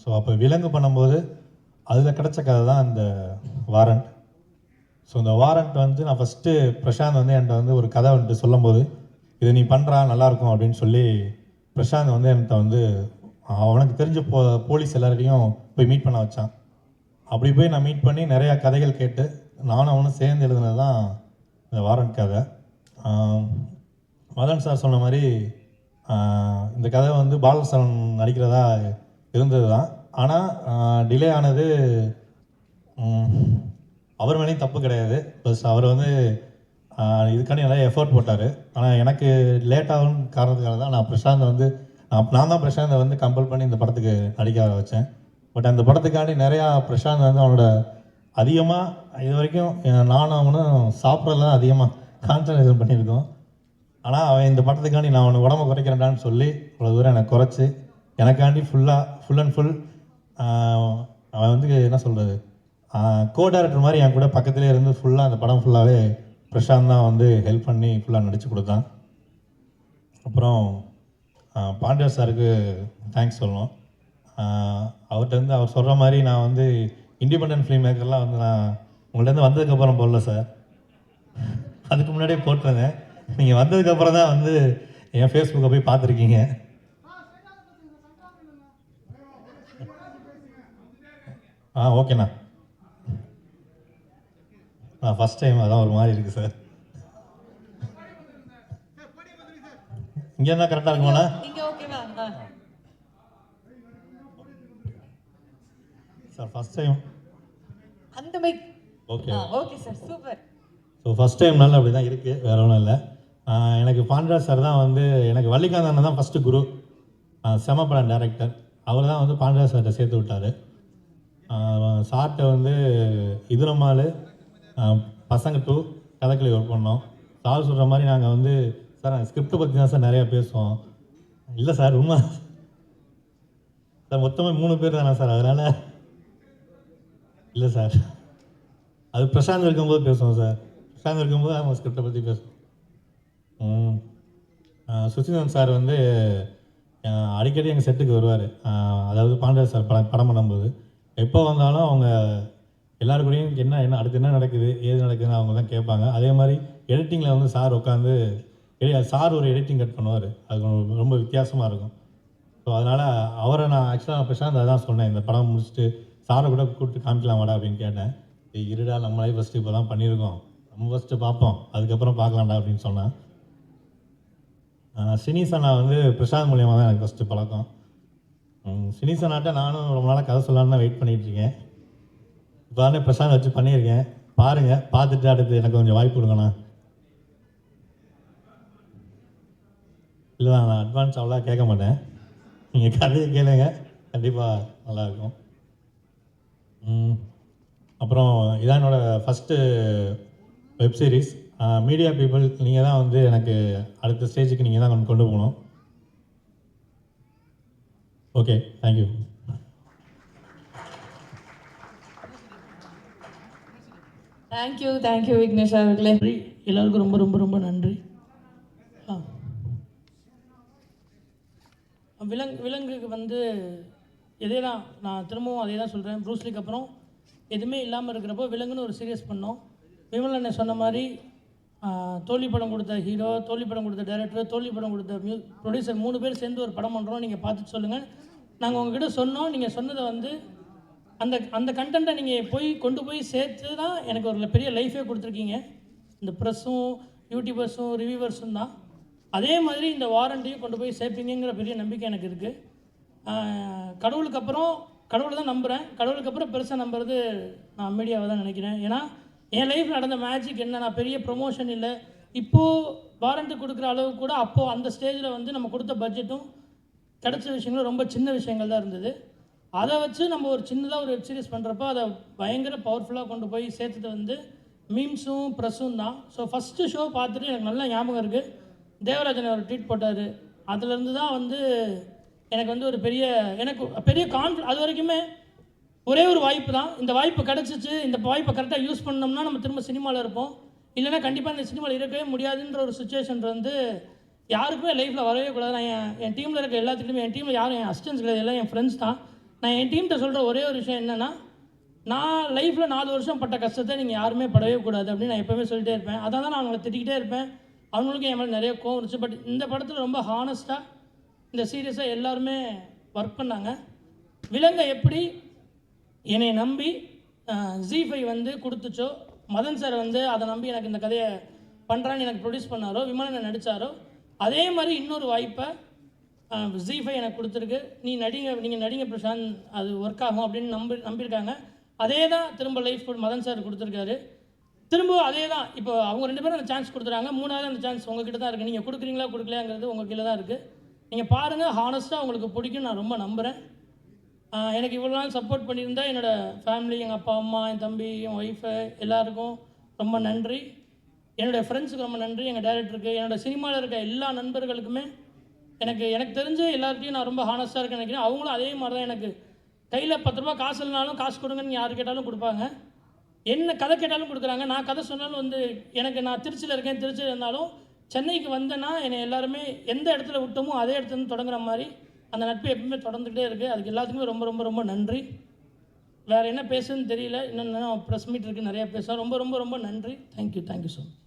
ஸோ அப்போ விலங்கு பண்ணும்போது அதில் கிடச்ச கதை தான் இந்த வாரண்ட். ஸோ இந்த வாரண்ட் வந்து நான் ஃபஸ்ட்டு பிரசாந்த் வந்து என்கிட்ட வந்து ஒரு கதை வந்துட்டு சொல்லும்போது, இதை நீ பண்ணுறா நல்லாயிருக்கும் அப்படின்னு சொல்லி பிரசாந்த் வந்து என்கிட்ட வந்து அவனுக்கு தெரிஞ்ச போலீஸ் எல்லார்டையும் போய் மீட் பண்ண வச்சான். அப்படி போய் நான் மீட் பண்ணி நிறையா கதைகள் கேட்டு நானும் அவனும் சேர்ந்து எழுதுனது தான் இந்த வாரண்ட் கதை. மதன் சார் சொன்ன மாதிரி இந்த கதை வந்து பாலசரன் நடிக்கிறதா இருந்தது தான். ஆனால் டிலே ஆனது அவர் மேலேயும் தப்பு கிடையாது. ப்ளஸ் அவர் வந்து இதுக்காண்டி நிறைய எஃபர்ட் போட்டார். ஆனால் எனக்கு லேட் ஆகும் காரணத்துக்காக தான் நான் பிரசாந்தை வந்து நான் தான் பிரசாந்தை வந்து கம்பல் பண்ணி இந்த படத்துக்கு நடிக்க வச்சேன். பட் அந்த படத்துக்காண்டி நிறையா பிரசாந்த் வந்து அவனோட அதிகமாக இது வரைக்கும் நானும் அவனும் சாப்பிட்றதுல தான் அதிகமாக கான்சன்ட்ரேஷன் பண்ணியிருக்கோம். ஆனால் அவன் இந்த படத்துக்காண்டி நான் அவனை உடம்பு குறைக்கிறேன்டான்னு சொல்லி அவ்வளோ தூரம் எனக்கு குறைச்சி எனக்காண்டி ஃபுல் அண்ட் ஃபுல் அவன் வந்து என்ன சொல்கிறது, கோ டைரக்டர் மாதிரி என் கூட பக்கத்துலேயே இருந்து ஃபுல்லாக அந்த படம் ஃபுல்லாகவே பிரசாந்த் தான் வந்து ஹெல்ப் பண்ணி ஃபுல்லாக நடித்து கொடுத்தான். அப்புறம் பாண்டியா சாருக்கு தேங்க்ஸ் சொல்லணும். அவர்கிட்ட வந்து அவர் சொல்கிற மாதிரி நான் வந்து இண்டிபெண்டன்ட் ஃபிலிம் மேக்கர்லாம் வந்து நான் உங்கள்கிட்ட வந்ததுக்கப்புறம் போடல சார், அதுக்கு முன்னாடியே போட்டிருந்தேன். நீங்கள் வந்ததுக்கப்புறம் தான் வந்து என் ஃபேஸ்புக்கை போய் பார்த்துருக்கீங்க. ஓகேண்ணா, ஃபஸ்ட் டைம் அதான் ஒரு மாதிரி இருக்குது சார். இங்கே இருந்தால் கரெக்டாக இருக்குமாண்ணா? சார் ஃபஸ்ட் டைம் அந்த mic. Okay okay sir, super. So first டைம்னால அப்படி தான் இருக்குது, வேறு ஒன்றும் இல்லை. எனக்கு பாண்டியராஜ் சார் தான் வந்து எனக்கு வள்ளிகாந்த் அண்ணன் தான் ஃபஸ்ட்டு குரு, செம படம் டைரக்டர். அவர் தான் வந்து பாண்டியராஜ் சார்கிட்ட சேர்த்து விட்டார். சார்கிட்ட வந்து இது நம்மால் பசங்க 2 கதகளி ஒர்க் பண்ணோம். சார் சொல்கிற மாதிரி நாங்கள் வந்து சார் நாங்கள் ஸ்கிரிப்டை பற்றி தான் சார் நிறையா பேசுவோம். இல்லை சார் உண்மை சார் மொத்தமாக 3 பேர் தானே சார், அதனால் இல்லை சார் அது பிரசாந்த் இருக்கும்போது பேசுவோம் சார். பிரசாந்த் இருக்கும்போது அவங்க ஸ்கிரிப்டை பற்றி பேசுவோம். சுசிதன் சார் வந்து அடிக்கடி எங்கள் செட்டுக்கு வருவார். அதாவது பாண்டியா சார் படம் பண்ணும்போது எப்போ வந்தாலும் அவங்க எல்லாருக்கூடையும் என்ன அடுத்து என்ன நடக்குது ஏது நடக்குதுன்னு அவங்க தான் கேட்பாங்க. அதே மாதிரி எடிட்டிங்கில் வந்து சார் உட்காந்து சார் ஒரு எடிட்டிங் கட் பண்ணுவார். அது ரொம்ப வித்தியாசமாக இருக்கும். ஸோ அதனால் அவரை நான் ஆக்சுவலாக பிரசாந்த் அதான் சொன்னேன், இந்த படம் முடிச்சுட்டு சாரை கூட கூப்பிட்டு காமிக்கலாம் வாடா அப்படின்னு கேட்டேன். இருடா நம்மளே ஃபஸ்ட்டு இப்போ தான் பண்ணியிருக்கோம், நம்ம ஃபஸ்ட்டு பார்ப்போம் அதுக்கப்புறம் பார்க்கலாம்டா அப்படின்னு சொன்னேன். சினிசனா வந்து பிரசாந்த் மூலியமாக தான் எனக்கு ஃபஸ்ட்டு பழக்கம். சினிசனாட்ட நானும் ரொம்ப நாளாக கதை சொல்லலான்னு தான் வெயிட் பண்ணிகிட்ருக்கேன். இப்போ தானே பிரசாந்த் வச்சு பண்ணியிருக்கேன், பாருங்கள், பார்த்துட்டு அடுத்து எனக்கு கொஞ்சம் வாய்ப்பு கொடுங்கண்ணா. இல்லை நான் அட்வான்ஸ் அவ்வளோ கேட்க மாட்டேன், நீங்கள் கதையை கேளுங்க, கண்டிப்பாக நல்லாயிருக்கும். அப்புறம் இதான் என்னோடய first web series. Media people நீங்கள் தான் வந்து எனக்கு அடுத்த ஸ்டேஜுக்கு நீங்கள் தான் கொண்டு போகணும். Okay, thank you. தேங்க்யூ விக்னேஷ் அவர்களே. எல்லாருக்கும் ரொம்ப ரொம்ப ரொம்ப நன்றி. விலங்குக்கு வந்து இதே தான், நான் திரும்பவும் அதே தான் சொல்கிறேன். ப்ரூஸ்லிக்கு அப்புறம் எதுவுமே இல்லாமல் இருக்கிறப்போ விலங்குன்னு ஒரு சீரியஸ் பண்ணோம். விமல் அண்ணன் சொன்ன மாதிரி தோல்வி படம் கொடுத்த ஹீரோ, தோல்வி படம் கொடுத்த டைரக்டர், தோல்வி படம் கொடுத்த ப்ரொடியூசர் 3 பேர் சேர்ந்து ஒரு படம் பண்ணுறோம். நீங்கள் பார்த்துட்டு சொல்லுங்கள். நாங்கள் உங்ககிட்ட சொன்னோம், நீங்கள் சொன்னதை வந்து அந்த கண்டென்ட்டை நீங்கள் கொண்டு போய் சேர்த்து தான் எனக்கு ஒரு பெரிய லைஃபே கொடுத்துருக்கீங்க. இந்த ப்ரெஸ்ஸும் யூடியூபர்ஸும் ரிவ்யூவர்ஸும் தான். அதே மாதிரி இந்த வாரண்ட்டியும் கொண்டு போய் சேர்ப்பீங்கிற பெரிய நம்பிக்கை எனக்கு இருக்குது. கடவுளுக்கு அப்புறம் கடவுளை தான் நம்புகிறேன். கடவுளுக்கு அப்புறம் பெருசாக நம்புறது நான் மீடியாவை தான் நினைக்கிறேன். ஏன்னா என் லைஃப்பில் நடந்த மேஜிக் என்ன, நான் பெரிய ப்ரொமோஷன் இல்லை, இப்போது வாரண்ட்டி கொடுக்குற அளவு கூட அப்போது அந்த ஸ்டேஜில் வந்து நம்ம கொடுத்த பட்ஜெட்டும் கிடச்ச விஷயங்களும் ரொம்ப சின்ன விஷயங்கள் தான் இருந்தது. அதை வச்சு நம்ம ஒரு சின்னதாக ஒரு வெப் சீரிஸ் பண்ணுறப்போ அதை பயங்கர பவர்ஃபுல்லாக கொண்டு போய் சேர்த்தது வந்து மீம்ஸும் ப்ரெஸ்ஸும் தான். ஸோ ஃபஸ்ட்டு ஷோ பார்த்துட்டு எனக்கு நல்லா ஞாபகம் இருக்குது, தேவராஜன் ஒரு ட்வீட் போட்டார். அதுலேருந்து தான் வந்து எனக்கு வந்து ஒரு பெரிய கான்ஃபிடன்ஸ். அது வரைக்குமே ஒரே ஒரு வாய்ப்பு தான், இந்த வாய்ப்பு கிடச்சிச்சு, இந்த வாய்ப்பை கரெக்டாக யூஸ் பண்ணோம்னா நம்ம திரும்ப சினிமாவில் இருப்போம், இல்லைனா கண்டிப்பாக இந்த சினிமாவில் இருக்கவே முடியாதுன்ற ஒரு சுச்சுவேஷன் வந்து யாருக்குமே லைஃப்பில் வரவே கூடாது. நான் என் டீமில் இருக்க எல்லாத்துக்குமே, என் டீமில் யாரும் என் அசிஸ்டன்ஸ் கிடையாது, எல்லாம் என் ஃப்ரெண்ட்ஸ் தான். நான் என் டீம்கிட்ட சொல்கிற ஒரே ஒரு விஷயம் என்னென்னா, நான் லைஃப்பில் 4 வருஷம் பட்ட கஷ்டத்தை நீங்கள் யாருமே படவே கூடாது அப்படின்னு நான் எப்போவுமே சொல்லிட்டே இருப்பேன். அதான் நான் அவங்களை திட்டிக்கிட்டே இருப்பேன். அவங்களுக்கும் என் மேலே நிறைய கோவம் இருந்துச்சு. பட் இந்த படத்தில் ரொம்ப ஹானஸ்ட்டாக இந்த சீரியஸாக எல்லாருமே ஒர்க் பண்ணாங்க. விலங்கை எப்படி என்னை நம்பி ZEE5 வந்து கொடுத்துச்சோ, மதன் சார் வந்து அதை நம்பி எனக்கு இந்த கதையை பண்ணுறான்னு எனக்கு ப்ரொடியூஸ் பண்ணாரோ, விமலனை நடித்தாரோ, அதே மாதிரி இன்னொரு வாய்ப்பை ZEE5 எனக்கு கொடுத்துருக்கு. நீங்கள் நடிங்க பிரசாந்த், அது ஒர்க் ஆகும் அப்படின்னு நம்பியிருக்காங்க. அதே தான் திரும்ப லைஃப் மதன் சார் கொடுத்துருக்காரு. திரும்ப அதே தான் இப்போ அவங்க 2 பேரும் அந்த சான்ஸ் கொடுத்துறாங்க. 3வது அந்த சான்ஸ் உங்ககிட்ட தான் இருக்குது. நீங்கள் கொடுக்குறீங்களா கொடுக்கலையாங்கிறது உங்கள் கீழே தான் இருக்குது. நீங்கள் பாருங்கள், ஹானஸ்ட்டாக உங்களுக்கு பிடிக்கும், நான் ரொம்ப நம்புகிறேன். எனக்கு இவ்வளோ நாள் சப்போர்ட் பண்ணியிருந்தால் என்னோடய ஃபேமிலி, எங்கள் அப்பா அம்மா, என் தம்பி, என் ஒய்ஃபு எல்லாருக்கும் ரொம்ப நன்றி. என்னோடய ஃப்ரெண்ட்ஸுக்கு ரொம்ப நன்றி, எங்கள் டைரக்டருக்கு, என்னோடய சினிமாவில் இருக்க எல்லா நண்பர்களுக்குமே. எனக்கு தெரிஞ்ச எல்லார்ட்டையும் நான் ரொம்ப ஹானஸ்ட்டாக இருக்கேன்னு நினைக்கிறேன். அவங்களும் அதே மாதிரி தான். எனக்கு கையில் 10 ரூபா காசு இல்லைனாலும் காசு கொடுங்கன்னு யார் கேட்டாலும் கொடுப்பாங்க, என்ன கதை கேட்டாலும் கொடுக்குறாங்க. நான் கதை சொன்னாலும் வந்து நான் திருச்சியில் இருக்கேன், திருச்சியில் இருந்தாலும் சென்னைக்கு வந்தேன்னா என்னை எல்லாருமே எந்த இடத்துல விட்டோமோ அதே இடத்துல தொடங்குற மாதிரி அந்த நட்பு எப்பவுமே தொடர்ந்துகிட்டே இருக்குது. அதுக்கு எல்லாத்துக்குமே ரொம்ப ரொம்ப ரொம்ப நன்றி. வேறு என்ன பேசுன்னு தெரியல, இன்னும் ப்ரெஸ் மீட் இருக்குது, நிறையா பேசுகிறோம். ரொம்ப ரொம்ப ரொம்ப நன்றி. Thank you so much.